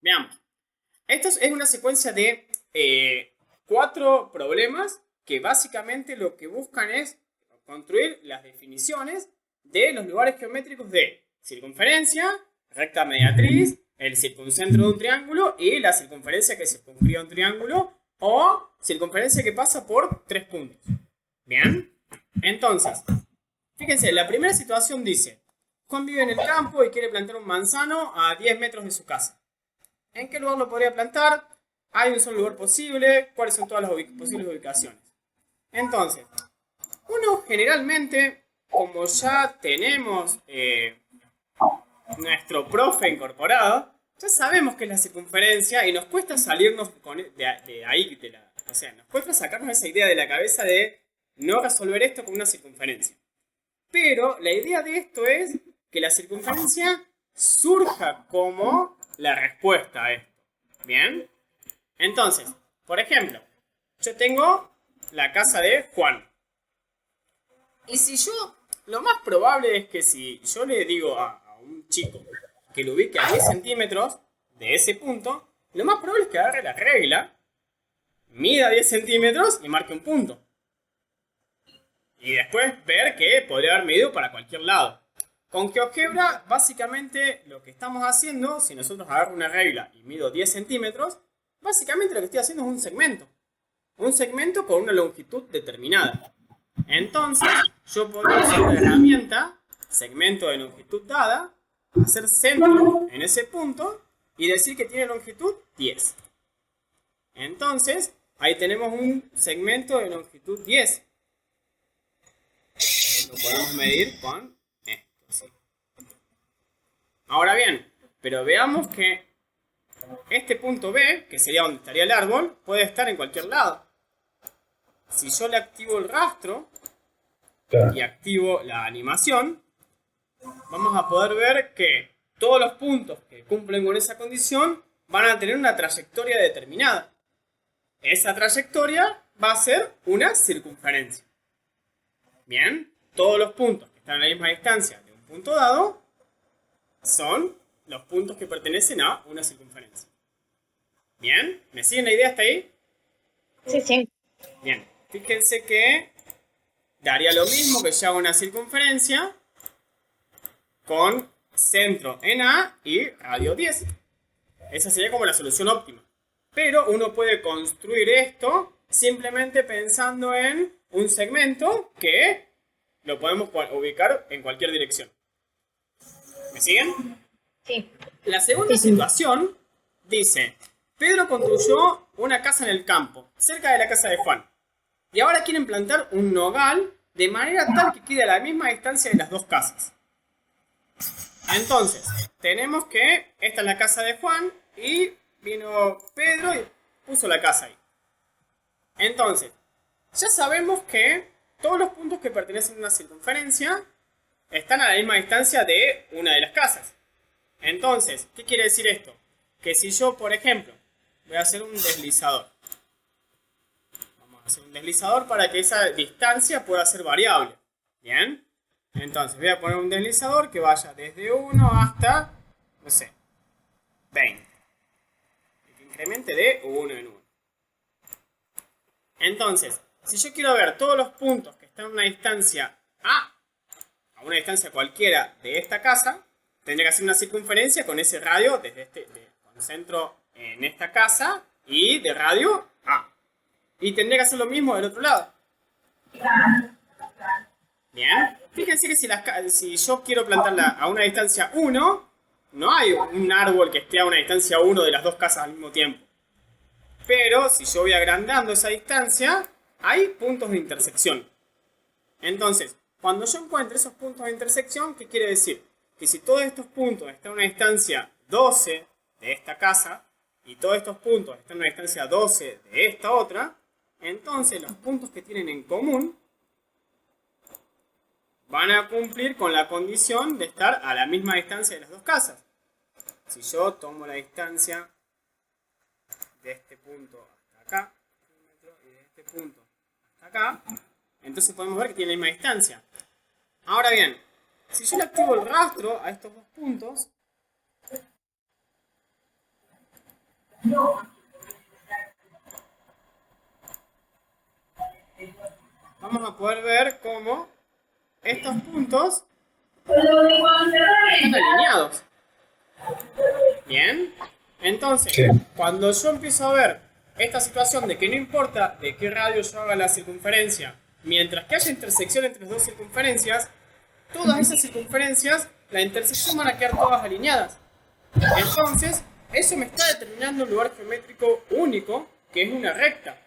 Veamos. Esto es una secuencia de 4 problemas que básicamente lo que buscan es construir las definiciones de los lugares geométricos de circunferencia, recta mediatriz, el circuncentro de un triángulo y la circunferencia que circunscribe un triángulo o circunferencia que pasa por 3 puntos. ¿Bien? Entonces, fíjense, la primera situación dice: Juan vive en el campo y quiere plantar un manzano a 10 metros de su casa. ¿En qué lugar lo podría plantar? ¿Hay un solo lugar posible? ¿Cuáles son todas las posibles ubicaciones? Entonces, uno generalmente, como ya tenemos nuestro profe incorporado, ya sabemos qué es la circunferencia y nos cuesta salirnos de ahí. O sea, nos cuesta sacarnos esa idea de la cabeza de no resolver esto con una circunferencia. Pero la idea de esto es que la circunferencia surja como la respuesta a esto. ¿Bien? Entonces, por ejemplo, yo tengo la casa de Juan. Y si yo, lo más probable es que si yo le digo a un chico que lo ubique a 10 centímetros de ese punto, lo más probable es que agarre la regla, mida 10 centímetros y marque un punto. Y después ver que podría haber medido para cualquier lado. Con GeoGebra, básicamente lo que estamos haciendo, si nosotros agarro una regla y mido 10 centímetros, básicamente lo que estoy haciendo es un segmento. Un segmento con una longitud determinada. Entonces, yo podría usar la herramienta, segmento de longitud dada, hacer centro en ese punto y decir que tiene longitud 10. Entonces, ahí tenemos un segmento de longitud 10. Lo podemos medir con esto, ¿sí? Ahora bien, pero veamos que este punto B, que sería donde estaría el árbol, puede estar en cualquier lado. Si yo le activo el rastro y activo la animación, vamos a poder ver que todos los puntos que cumplen con esa condición van a tener una trayectoria determinada. Esa trayectoria va a ser una circunferencia. Bien, todos los puntos que están a la misma distancia de un punto dado son los puntos que pertenecen a una circunferencia. ¿Bien? ¿Me siguen la idea hasta ahí? Sí, sí. Bien, fíjense que daría lo mismo que yo haga una circunferencia con centro en A y radio 10. Esa sería como la solución óptima. Pero uno puede construir esto simplemente pensando en un segmento que lo podemos ubicar en cualquier dirección. ¿Me siguen? Sí. La segunda situación dice: Pedro construyó una casa en el campo, cerca de la casa de Juan. Y ahora quieren plantar un nogal de manera tal que quede a la misma distancia de las dos casas. Entonces, tenemos que esta es la casa de Juan y vino Pedro y puso la casa ahí. Entonces, ya sabemos que todos los puntos que pertenecen a una circunferencia están a la misma distancia de una de las casas. Entonces, ¿qué quiere decir esto? Que si yo, por ejemplo, voy a hacer un deslizador. Vamos a hacer un deslizador para que esa distancia pueda ser variable. ¿Bien? Entonces voy a poner un deslizador que vaya desde 1 hasta, no sé, 20. Y que incremente de 1 en 1. Entonces, si yo quiero ver todos los puntos que están a una distancia a una distancia cualquiera de esta casa, tendría que hacer una circunferencia con ese radio desde con centro en esta casa y de radio A. Y tendría que hacer lo mismo del otro lado. Bien. Fíjense que si yo quiero plantarla a una distancia 1, no hay un árbol que esté a una distancia 1 de las dos casas al mismo tiempo. Pero si yo voy agrandando esa distancia, hay puntos de intersección. Entonces, cuando yo encuentre esos puntos de intersección, ¿qué quiere decir? Que si todos estos puntos están a una distancia 12 de esta casa y todos estos puntos están a una distancia 12 de esta otra, entonces los puntos que tienen en común van a cumplir con la condición de estar a la misma distancia de las dos casas. Si yo tomo la distancia de este punto hasta acá, y de este punto hasta acá, entonces podemos ver que tiene la misma distancia. Ahora bien, si yo le activo el rastro a estos dos puntos, vamos a poder ver cómo estos puntos están alineados. Bien, entonces, Sí. cuando yo empiezo a ver esta situación de que no importa de qué radio yo haga la circunferencia, mientras que haya intersección entre las dos circunferencias, todas esas circunferencias, la intersección van a quedar todas alineadas. Entonces, eso me está determinando un lugar geométrico único, que es una recta.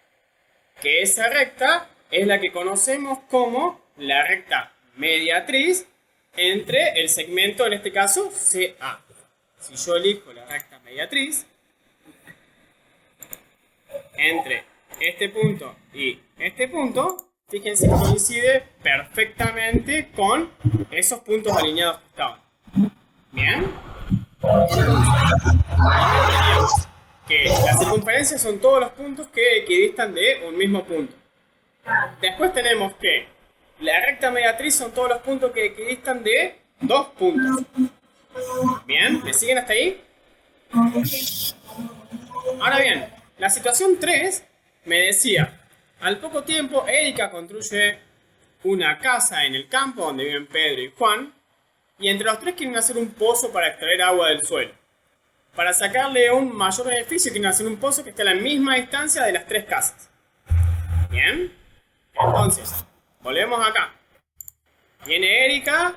Que esa recta es la que conocemos como la recta mediatriz entre el segmento, en este caso, CA. Si yo elijo la recta mediatriz entre este punto y este punto, fíjense que coincide perfectamente con esos puntos alineados que estaban. Bien. Que las circunferencias son todos los puntos que equidistan de un mismo punto. Después tenemos que la recta mediatriz son todos los puntos que equidistan de dos puntos. Bien, ¿me siguen hasta ahí? Ahora bien, la situación 3 me decía, al poco tiempo Erika construye una casa en el campo donde viven Pedro y Juan, y entre los tres quieren hacer un pozo para extraer agua del suelo. Para sacarle un mayor beneficio quieren hacer un pozo que esté a la misma distancia de las tres casas. Bien, entonces, volvemos acá. Viene Erika.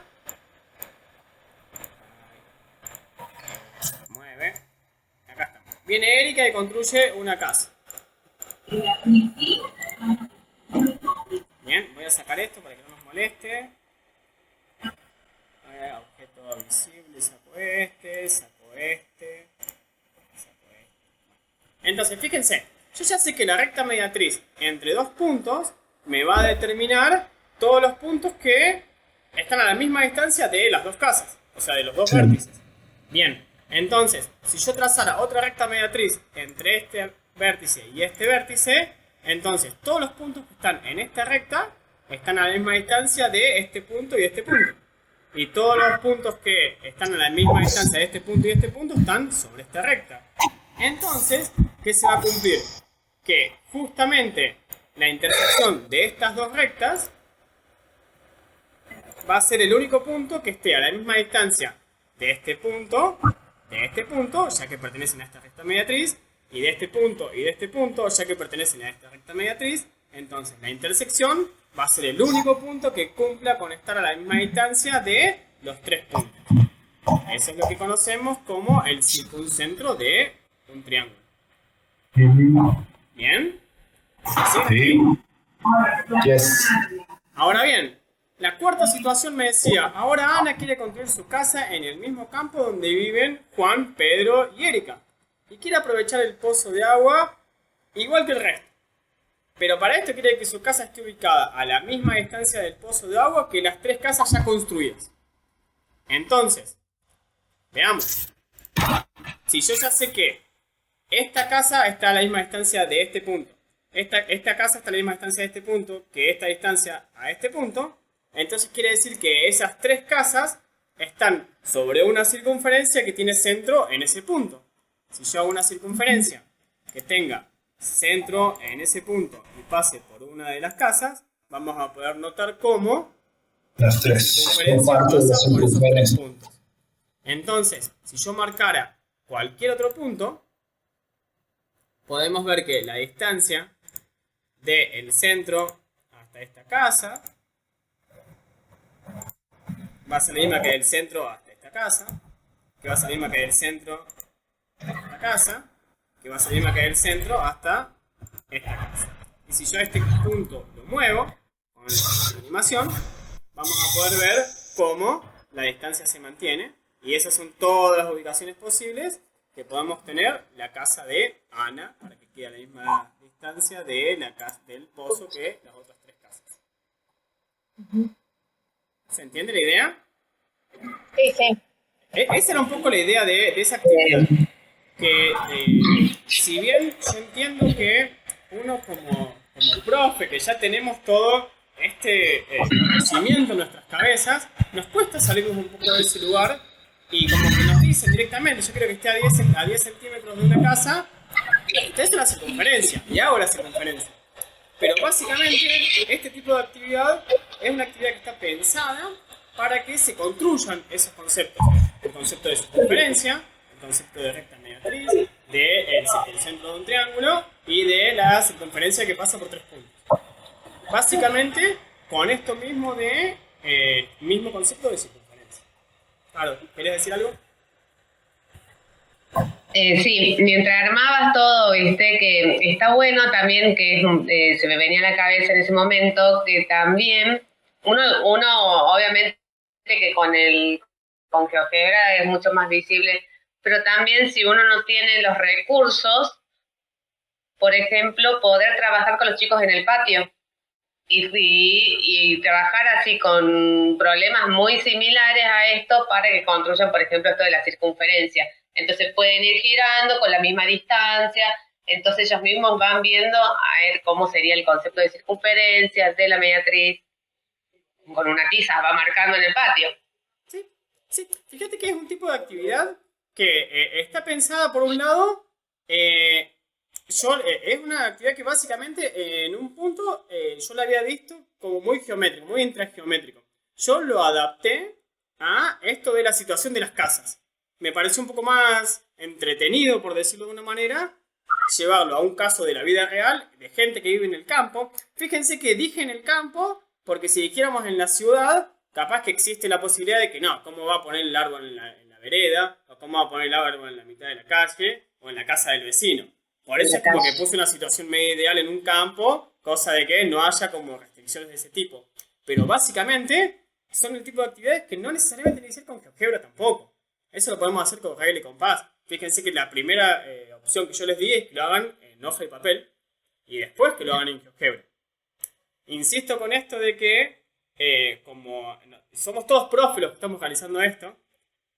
Mueve. Acá estamos. Viene Erika y construye una casa. Bien, voy a sacar esto para que no nos moleste. Objeto visible, saco este, saco este, saco este. Entonces, fíjense, yo ya sé que la recta mediatriz entre dos puntos me va a determinar todos los puntos que están a la misma distancia de las dos casas, o sea, de los dos vértices. Bien, entonces, si yo trazara otra recta mediatriz entre este vértice y este vértice, entonces todos los puntos que están en esta recta están a la misma distancia de este punto y de este punto. Y todos los puntos que están a la misma distancia de este punto y de este punto están sobre esta recta. Entonces, ¿qué se va a cumplir? Que justamente la intersección de estas dos rectas va a ser el único punto que esté a la misma distancia de este punto, ya que pertenecen a esta recta mediatriz, y de este punto y de este punto, ya que pertenecen a esta recta mediatriz. Entonces, la intersección va a ser el único punto que cumpla con estar a la misma distancia de los tres puntos. Eso es lo que conocemos como el circuncentro de un triángulo. ¿Bien? Sí. Yes. Ahora bien, la cuarta situación me decía, ahora Ana quiere construir su casa en el mismo campo donde viven Juan, Pedro y Erika. Y quiere aprovechar el pozo de agua igual que el resto. Pero para esto quiere que su casa esté ubicada a la misma distancia del pozo de agua que las tres casas ya construidas. Entonces, veamos. Si yo ya sé que esta casa está a la misma distancia de este punto, esta casa está a la misma distancia de este punto que esta distancia a este punto, entonces quiere decir que esas tres casas están sobre una circunferencia que tiene centro en ese punto. Si yo hago una circunferencia que tenga centro en ese punto y pase por una de las casas, vamos a poder notar cómo Las tres circunferencia son parte de la pasa por esos tres circunferencia. puntos. Entonces, si yo marcara cualquier otro punto, podemos ver que la distancia del centro hasta esta casa va a ser la misma que del centro hasta esta casa, que va a ser la misma que del centro hasta esta casa, que va a ser la misma que del centro hasta esta casa. Y si yo a este punto lo muevo con la animación, vamos a poder ver cómo la distancia se mantiene. Y esas son todas las ubicaciones posibles que podemos tener la casa de Ana, para que quede a la misma distancia de la casa, del pozo que las otras tres casas. ¿Se entiende la idea? Sí, sí. Esa era un poco la idea de esa actividad. Que si bien yo entiendo que uno como profe, que ya tenemos todo este conocimiento en nuestras cabezas, nos cuesta salirnos un poco de ese lugar y como que nos dicen directamente, yo creo que esté a 10 centímetros de una casa, Tenés una circunferencia y hago la circunferencia. Pero básicamente este tipo de actividad es una actividad que está pensada para que se construyan esos conceptos. El concepto de circunferencia, el concepto de recta mediatriz, del centro de un triángulo y de la circunferencia que pasa por 3 puntos. Básicamente con esto mismo mismo concepto de circunferencia. Claro, ¿querés decir algo? Sí, mientras armabas todo, viste, que está bueno también, que se me venía a la cabeza en ese momento, que también uno obviamente que con GeoGebra es mucho más visible, pero también si uno no tiene los recursos, por ejemplo, poder trabajar con los chicos en el patio y trabajar así con problemas muy similares a esto para que construyan, por ejemplo, esto de la circunferencia. Entonces pueden ir girando con la misma distancia, entonces ellos mismos van viendo a ver cómo sería el concepto de circunferencia, de la mediatriz, con una tiza va marcando en el patio. Sí, fíjate que es un tipo de actividad que está pensada por un lado, es una actividad que básicamente en un punto yo la había visto como muy geométrico, muy intrageométrico. Yo lo adapté a esto de la situación de las casas. Me pareció un poco más entretenido, por decirlo de una manera, llevarlo a un caso de la vida real, de gente que vive en el campo. Fíjense que dije en el campo, porque si dijéramos en la ciudad, capaz que existe la posibilidad de que no, ¿cómo va a poner el árbol en la vereda? ¿O cómo va a poner el árbol en la mitad de la calle? ¿O en la casa del vecino? Por eso es como que puse una situación medio ideal en un campo, cosa de que no haya como restricciones de ese tipo. Pero básicamente son el tipo de actividades que no necesariamente tienen que ser con GeoGebra tampoco. Eso lo podemos hacer con regla y compás. Fíjense que la primera opción que yo les di es que lo hagan en hoja y papel y después que lo hagan en GeoGebra. Insisto con esto de que como somos todos profes los que estamos realizando esto,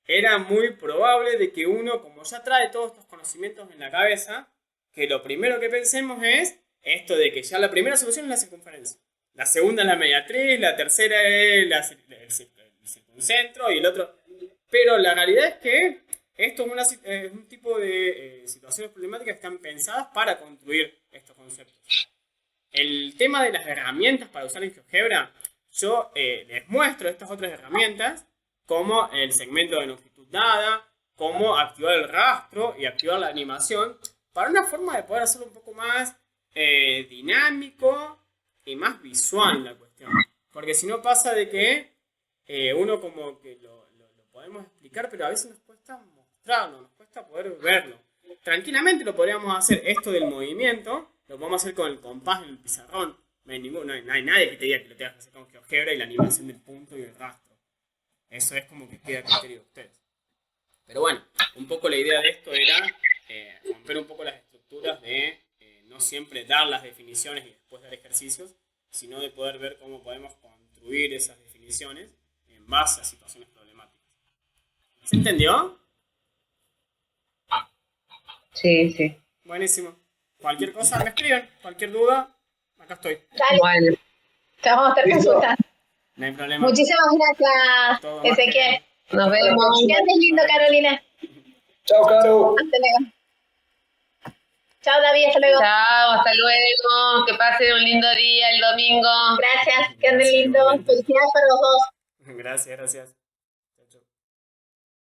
era muy probable de que uno, como ya trae todos estos conocimientos en la cabeza, que lo primero que pensemos es esto de que ya la primera solución es la circunferencia. La segunda es la mediatriz, la tercera es el circuncentro y el otro. Pero la realidad es que esto es un tipo de situaciones problemáticas que están pensadas para construir estos conceptos. El tema de las herramientas para usar en GeoGebra, yo les muestro estas otras herramientas, como el segmento de longitud dada, cómo activar el rastro y activar la animación, para una forma de poder hacerlo un poco más dinámico y más visual la cuestión. Porque si no pasa de que uno como que lo podemos explicar, pero a veces nos cuesta mostrarlo, nos cuesta poder verlo. Tranquilamente lo podríamos hacer esto del movimiento, lo podemos hacer con el compás en el pizarrón. No hay nadie que te diga que lo tengas que hacer con GeoGebra y la animación del punto y el rastro. Eso es como que queda a criterio de ustedes. Pero bueno, un poco la idea de esto era romper un poco las estructuras de no siempre dar las definiciones y después dar ejercicios, sino de poder ver cómo podemos construir esas definiciones en base a situaciones problemáticas. ¿Se entendió? Sí. Buenísimo. Cualquier cosa me escriben, cualquier duda, acá estoy. Dale, Bueno, te vamos a estar consultando. No hay problema. Muchísimas gracias, Todo Ezequiel. nos vemos. Que andes lindo, Carolina. Chao, Caro. Hasta luego. Chao, David, hasta luego. Chao, hasta luego. Que pasen un lindo día el domingo. Gracias, que anden lindo. Igualmente. Felicidades para los dos. Gracias.